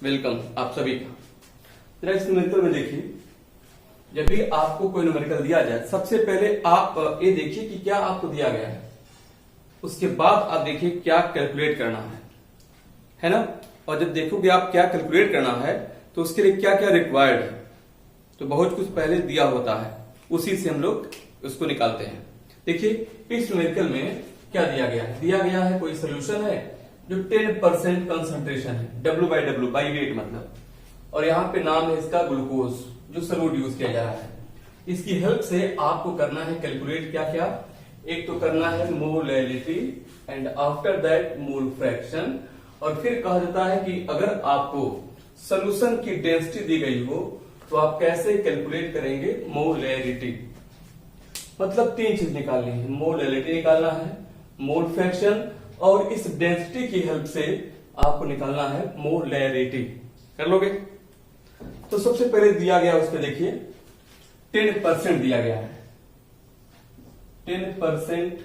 Welcome आप सभी का। जरा इस न्यूमेरिकल में देखिए, जब भी आपको कोई न्यूमेरिकल दिया जाए सबसे पहले आप ये देखिए कि क्या आपको दिया गया है, उसके बाद आप देखिए क्या कैलकुलेट करना है ना। और जब देखोगे आप क्या कैलकुलेट करना है तो उसके लिए क्या क्या रिक्वायर्ड है, तो बहुत कुछ पहले दिया होता है, उसी से हम लोग उसको निकालते हैं। देखिए इस न्यूमेरिकल में क्या दिया गया है, दिया गया है कोई सोल्यूशन है जो 10% कंसंट्रेशन है, W/W बाई वेट मतलब, और यहाँ पे नाम है इसका ग्लूकोज, जो सॉल्यूट यूज किया जा रहा है। इसकी हेल्प से आपको करना है कैलकुलेट क्या क्या, एक तो करना है molality and after that mole fraction, और फिर कहा जाता है कि अगर आपको सोल्यूशन की डेंसिटी दी गई हो तो आप कैसे कैलकुलेट करेंगे मोलैलिटी। मतलब तीन चीज निकालनी है, मोलैलिटी निकालना है, मोल फ्रैक्शन, और इस डेंसिटी की हेल्प से आपको निकालना है मोलैरिटी। कर लोगे? तो सबसे पहले दिया गया उस पर देखिए 10% दिया गया है, 10%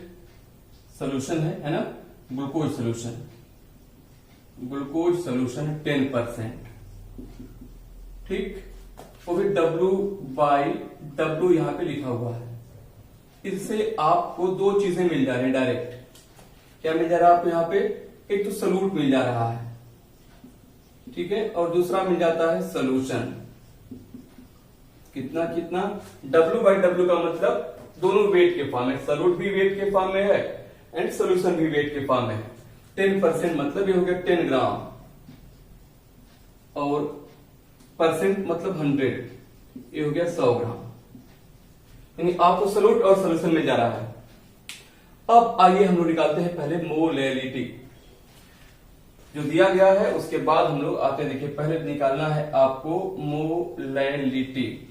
सोल्यूशन है ना, ग्लूकोज सोल्यूशन, ग्लूकोज सोल्यूशन 10%, ठीक। वो भी W/W यहां पे लिखा हुआ है। इससे आपको दो चीजें मिल जा रही है डायरेक्ट। क्या मिल जा रहा है आपको यहाँ पे, एक तो सॉल्यूट मिल जा रहा है, ठीक है, और दूसरा मिल जाता है सोल्यूशन। कितना कितना, W/W का मतलब दोनों वेट के फॉर्म में, सॉल्यूट भी वेट के फॉर्म में है एंड सोल्यूशन भी वेट के फॉर्म में है। 10% मतलब ये हो गया 10 ग्राम, और परसेंट मतलब 100, ये हो गया 100 ग्राम। यानी आपको सॉल्यूट और सोल्यूशन मिल जा रहा है। अब आइए हम लोग निकालते हैं पहले मोलैलिटी जो दिया गया है, उसके बाद हम लोग आते देखिए, पहले निकालना है आपको मोलैलिटी।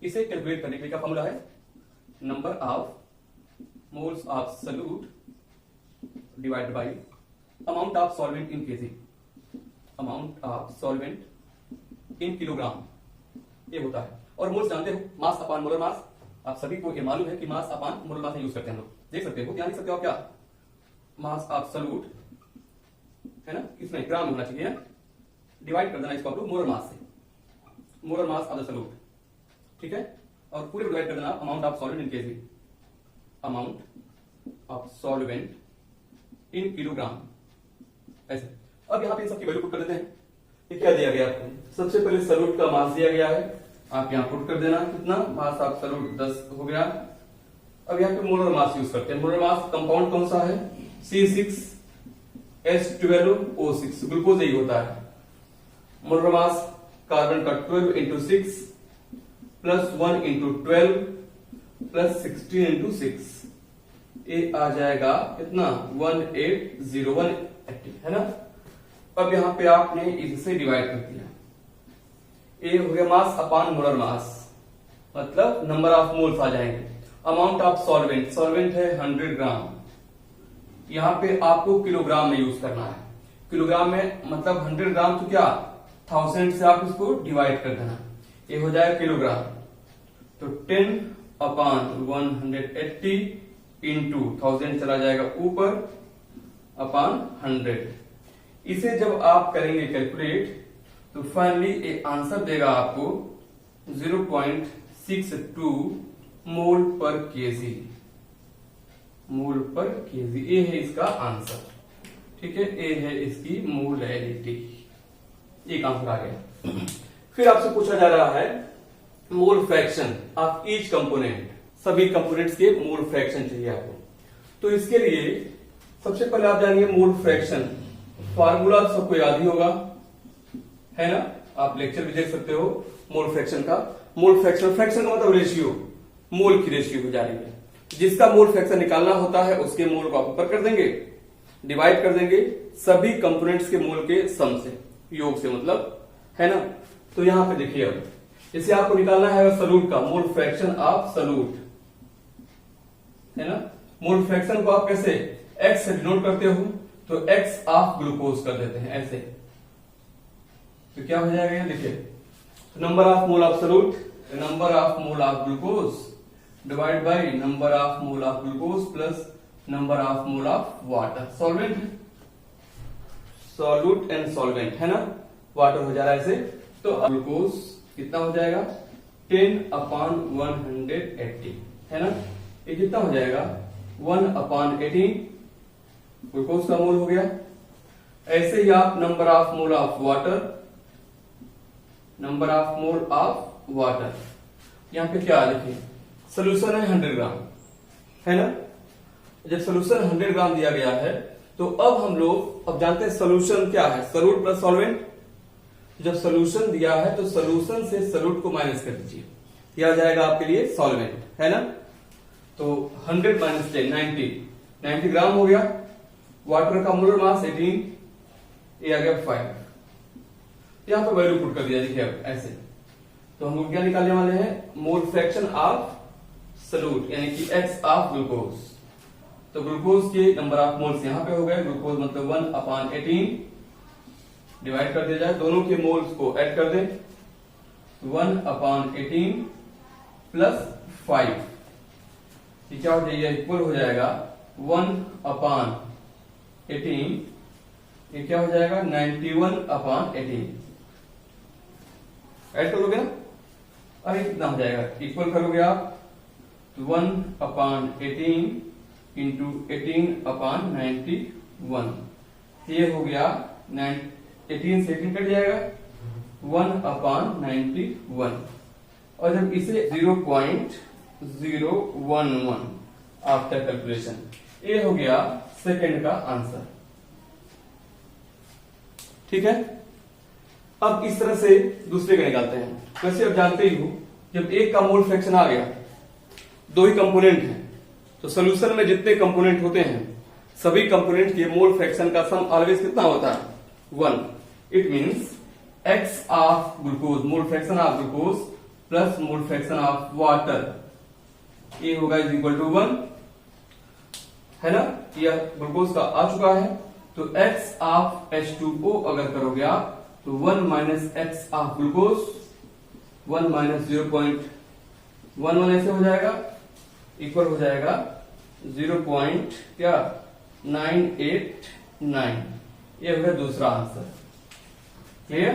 इसे कैलकुलेट करने के लिए क्या फॉर्मूला है, number of moles of solute divide by amount of solvent in KG, amount of solvent in kilogram, ये होता है। और मोल्स जानते हो, मास अपॉन मोलर मास, आप सभी को ये मालूम है कि mass upon molar mass use करते हैं हम लोग, देख सकते हो, क्या लिख सकते हो आप, क्या मास ऑफ सॉल्यूट है ना, इसमें ग्राम होना चाहिए, डिवाइड कर देना इसको आप लोग मोलर मास से, molar mass of the solute, ठीक है, और पूरे डिवाइड कर देना amount of solvent in KG, amount of solvent in kilogram, ऐसे। अब यहाँ पे इन सबकी वैल्यू पुट कर देते हैं। ये क्या दिया गया आपको, सबसे पहले सॉल्यूट का मास दिया गया है, आप यहाँ पुट कर देना, कितना मास ऑफ सॉल्यूट 10 हो गया। अब यहाँ पे मोलर मास यूज करते हैं, मोलर मास कंपाउंड कौन सा है, C6H12O6, ग्लूकोज यही होता है। मोलर मास कार्बन का 12 into 6 plus 1 into 12 plus 16 into 6, ये आ जाएगा कितना 180 है ना। अब यहाँ पे आपने इससे डिवाइड कर दिया, ए हो गया मास अपॉन मोलर मास, मतलब नंबर ऑफ मोल्स आ जाएंगे। अमाउंट ऑफ सॉल्वेंट, सॉल्वेंट है 100 ग्राम, यहाँ पे आपको किलोग्राम में यूज करना है, किलोग्राम में मतलब 100 ग्राम, तो क्या 1000 से आप इसको डिवाइड कर देना, ये हो जाएगा किलोग्राम। तो 10 अपॉन 180 इंटू 1000 चला जाएगा ऊपर, अपॉन 100। इसे जब आप करेंगे कैलकुलेट तो फाइनली एक आंसर देगा आपको 0.62 मोल पर केजी, मोल पर केजी, ये है इसका आंसर, ठीक है, ये है इसकी मोलैलिटी, एक आंसर आ गया। फिर आपसे पूछा जा रहा है mole fraction of each component, सभी कंपोनेंट्स के मोल फ्रैक्शन चाहिए आपको। तो इसके लिए सबसे पहले आप जानिए मोल फ्रैक्शन, फार्मूला सबको याद ही होगा, है ना, आप लेक्चर भी देख सकते हो मोल फ्रैक्शन का। मोल फ्रैक्शन, फ्रैक्शन का मतलब रेशियो, मोल की रेशियो हो जा रही है, जिसका मोल फ्रैक्शन निकालना होता है उसके मोल को आप ऊपर कर देंगे, डिवाइड कर देंगे सभी कंपोनेंट्स के मोल के सम से, योग से मतलब, है ना। तो यहां पे देखिए, अब इसे आपको निकालना है सॉल्यूट का मोल फ्रैक्शन ऑफ सॉल्यूट, है ना। मोल फ्रैक्शन को आप कैसे एक्स से डिनोट करते हो, तो एक्स ऑफ ग्लूकोज कर देते हैं ऐसे, तो क्या हो जाएगा, देखिए number of mole of solute, number of mole of glucose divide by number of mole of glucose plus number of mole of water, solvent solute and solvent है ना, वाटर हो जा रहा है ऐसे। तो ग्लूकोज कितना हो जाएगा 10/180 है ना, ये कितना हो जाएगा 1/18 ग्लूकोज का मोल हो गया। ऐसे ही आप number of mole of water, number of mole of water, यहां पे क्या लिखे सोल्यूशन है 100 ग्राम है ना। जब सोल्यूशन 100 ग्राम दिया गया है तो अब हम लोग अब जानते हैं सोल्यूशन क्या है, सॉल्यूट प्लस सॉल्वेंट। जब सोल्यूशन दिया है तो सोल्यूशन से सॉल्यूट को माइनस कर दीजिए, यह आ जाएगा आपके लिए सॉल्वेंट है ना। तो 100 माइनस 10 90 ग्राम हो गया। वाटर का मोलर मास 18, ये आ गया 5। यहां पर वैल्यू पुट कर दिया, देखिए अब ऐसे। तो हम लोग क्या निकालने वाले हैं, मोल फ्रैक्शन ऑफ सॉल्यूट यानी कि x ऑफ ग्लूकोज। तो ग्लूकोज के नंबर ऑफ मोल्स यहां पे हो गए, ग्लूकोज मतलब 1/18 डिवाइड कर दिया जाए, दोनों के मोल्स को ऐड कर दें 1/18 प्लस 5, ये क्या हो जाएगा इक्वल हो जाएगा 1/18, ये क्या हो जाएगा 91/18। ऐड करोगे ना, अरे कितना हो जाएगा, इक्वल करोगे आप 1/18 इंटू 18/91, ये हो गया 18 से 18 कट जाएगा 1/91। और जब इसे 0.011 आफ्टर कैलकुलेशन, ये हो गया सेकंड का आंसर। ठीक है, अब इस तरह से दूसरे का निकालते हैं। वैसे अब जानते ही हो, जब एक का मोल फ्रैक्शन आ गया, दो ही कंपोनेंट हैं, तो सोल्यूशन में जितने कंपोनेंट होते हैं सभी कंपोनेंट के मोल फ्रैक्शन का सम ऑलवेज कितना होता है 1। It means x of glucose, mole fraction of glucose plus mole fraction of water, ये होगा इज इक्वल टू 1 है ना। यह ग्लूकोज का आ चुका है, तो x ऑफ H2O अगर करोगे आप तो 1 minus x of glucose 1 minus 0.11 ऐसे हो जाएगा, इक्वल हो जाएगा 0.989। ये हो गया दूसरा आंसर। क्लियर,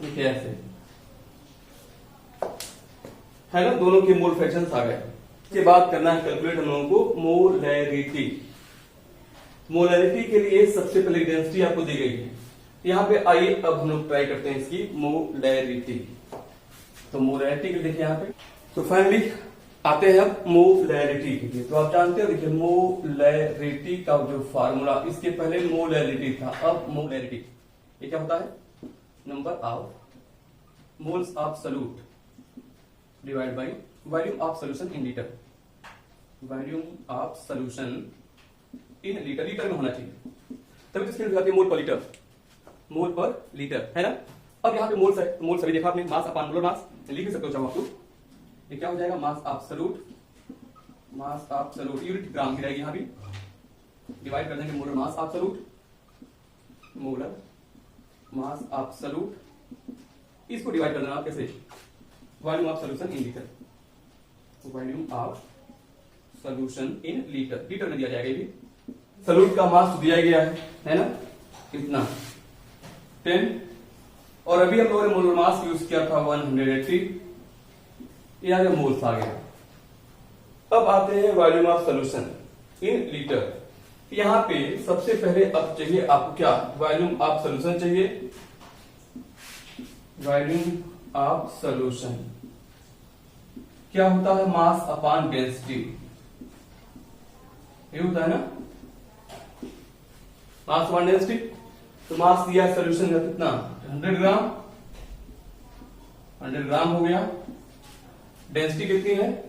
देखिए ऐसे है ना, दोनों के मोल फ्रैक्शंस आ गए। इसके बाद करना है कैलकुलेट हम लोगों को मोलैरिटी। मोलैरिटी के लिए सबसे पहले डेंसिटी आपको दी गई है, यहां पे आइए अब हम लोग ट्राई करते हैं इसकी मोलैरिटी। तो मोलैरिटी के देखिए यहां पे, तो फाइनली आते हैं अब मोलैरिटी के लिए। तो आप जानते हो, देखिए मोलैरिटी का जो फार्मूला, इसके पहले मोलैरिटी था, अब मोलैरिटी ये क्या होता है, number of moles of solute divide by volume of solution in litre. Volume of solution in litre, litre में होना चाहिए तभी तो स्क्रीन दिखाती है मोल पर लीटर, मोल पर लीटर है ना। अब यहाँ पे मोल्स है, तो मोल सभी देखा आपने, मास अपॉन मोलर मास लिख भी सकते हो चाहो आप, ये क्या हो जाएगा mass of solute, mass of solute unit gram की रहेगी, यहाँ भी डिवाइड कर देंगे molar mass of solute, molar mass of solute, इसको डिवाइड कर देना आप कैसे, volume of solution in litre, volume of solution in litre, litre में दिया जाएगा। ये भी सॉल्यूट का मास तो दिया गया है ना, कितना 10, और अभी हम लोगों ने मोलर मास यूज किया था 180, ये आगे मोल्स आ गया। अब आते हैं volume of solution in litre. यहां पे सबसे पहले अब चाहिए आपको क्या, वॉल्यूम ऑफ सॉल्यूशन चाहिए, वॉल्यूम ऑफ सॉल्यूशन क्या होता है, मास अपॉन डेंसिटी, ये होता है ना, मास अपॉन डेंसिटी। तो मास दिया सॉल्यूशन का कितना 100 ग्राम, 100 ग्राम हो गया। डेंसिटी कितनी है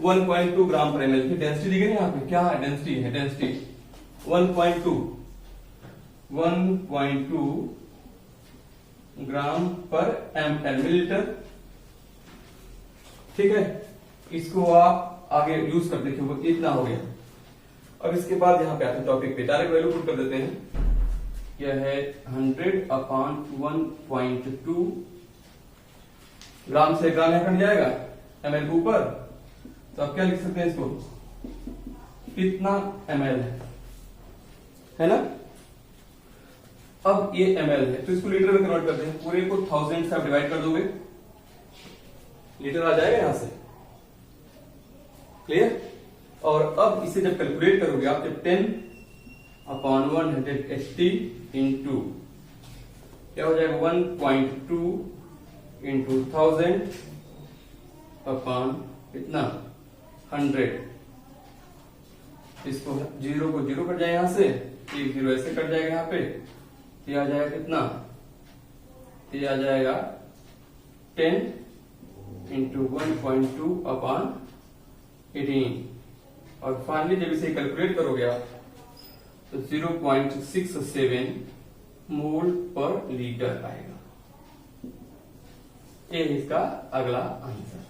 1.2 ग्राम पर एमएल की डेंसिटी दी गई है, यहाँ पे क्या है डेंसिटी है, डेंसिटी 1.2 ग्राम पर एमएल मिलीलीटर। ठीक है, इसको आप आगे यूज कर देखिए, वो इतना हो गया। अब इसके बाद यहां पे आते टॉपिक पे, डायरेक्ट वैल्यू पुट कर देते हैं, यह है 100/1.2 ग्राम से ग्राम यहां कट जाएगा एमएल के ऊपर, तो आप क्या लिख सकते हैं इसको, कितना एमएल है ना। अब ये ml है तो इसको लीटर में कन्वर्ट करते हैं। पूरे को 1000 से आप डिवाइड कर दोगे, लीटर आ जाएगा यहां से। क्लियर? और अब इसे जब कैलकुलेट करोगे आप, जब 10/180 इंटू क्या हो जाएगा 1.2 इंटू 1000 अपॉन कितना 100। इसको जीरो को जीरो कट जाए यहां से, एक जीरो ऐसे कट जाएगा यहाँ पे, ये आ जाएगा कितना, ये आ जाएगा 10 इंटू 1.2 अपॉन 18। और फाइनली जब इसे कैलकुलेट करोगे आप तो 0.67 मोल पर लीटर आएगा। ये इसका अगला आंसर।